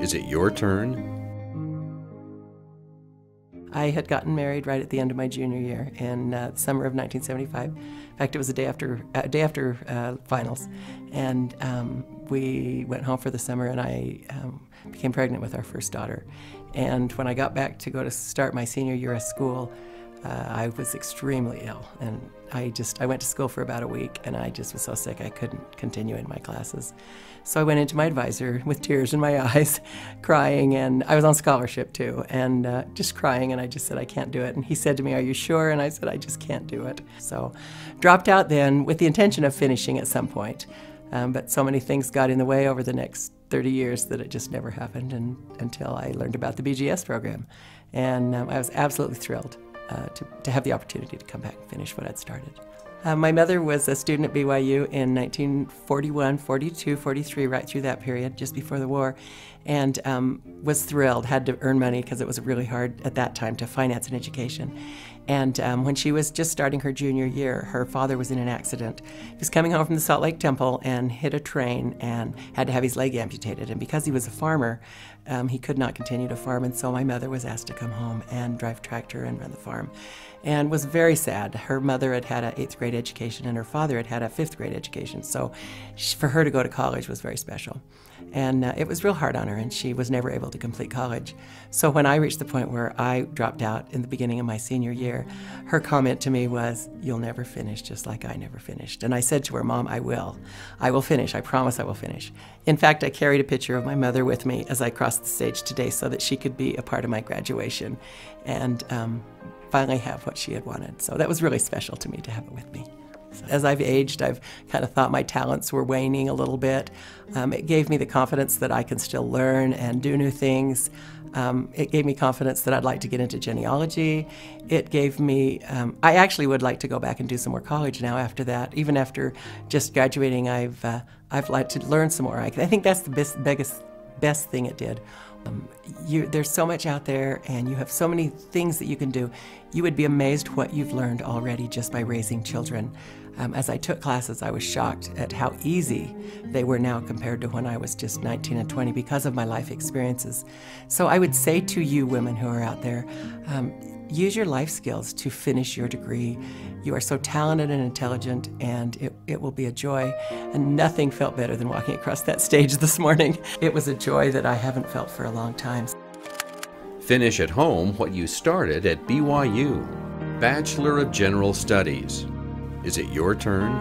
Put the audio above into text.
Is it your turn? I had gotten married right at the end of my junior year in the summer of 1975. In fact, it was a day after finals, and we went home for the summer, and I became pregnant with our first daughter. And when I got back to go to start my senior year of school, I was extremely ill, and I went to school for about a week, and I just was so sick I couldn't continue in my classes. So I went into my advisor with tears in my eyes, crying, and I was on scholarship too, and just crying, and I just said, I can't do it. And he said to me, are you sure? And I said, I just can't do it. So dropped out then with the intention of finishing at some point, but so many things got in the way over the next 30 years that it just never happened until I learned about the BGS program. And I was absolutely thrilled to have the opportunity to come back and finish what I'd started. My mother was a student at BYU in 1941, 42, 43, right through that period, just before the war, and was thrilled, had to earn money because it was really hard at that time to finance an education. And when she was just starting her junior year, her father was in an accident. He was coming home from the Salt Lake Temple and hit a train and had to have his leg amputated. And because he was a farmer, he could not continue to farm, and so my mother was asked to come home and drive tractor and run the farm, and was very sad. Her mother had had an 8th grade education, and her father had had a 5th grade education, so for her to go to college was very special. And it was real hard on her, and she was never able to complete college. So when I reached the point where I dropped out in the beginning of my senior year, her comment to me was, you'll never finish just like I never finished. And I said to her, Mom, I will. I will finish. I promise I will finish. In fact, I carried a picture of my mother with me as I crossed the stage today so that she could be a part of my graduation and finally have what she had wanted. So that was really special to me to have it with me. As I've aged, I've kind of thought my talents were waning a little bit. It gave me the confidence that I can still learn and do new things. It gave me confidence that I'd like to get into genealogy. It gave me, I actually would like to go back and do some more college now after that. Even after just graduating, I've liked to learn some more. I think that's the best thing it did. There's so much out there, and you have so many things that you can do. You would be amazed what you've learned already just by raising children. As I took classes, I was shocked at how easy they were now compared to when I was just 19 and 20 because of my life experiences. So I would say to you women who are out there, use your life skills to finish your degree. You are so talented and intelligent, and it will be a joy. And nothing felt better than walking across that stage this morning. It was a joy that I haven't felt for a long time. Finish at home what you started at BYU. Bachelor of General Studies. Is it your turn?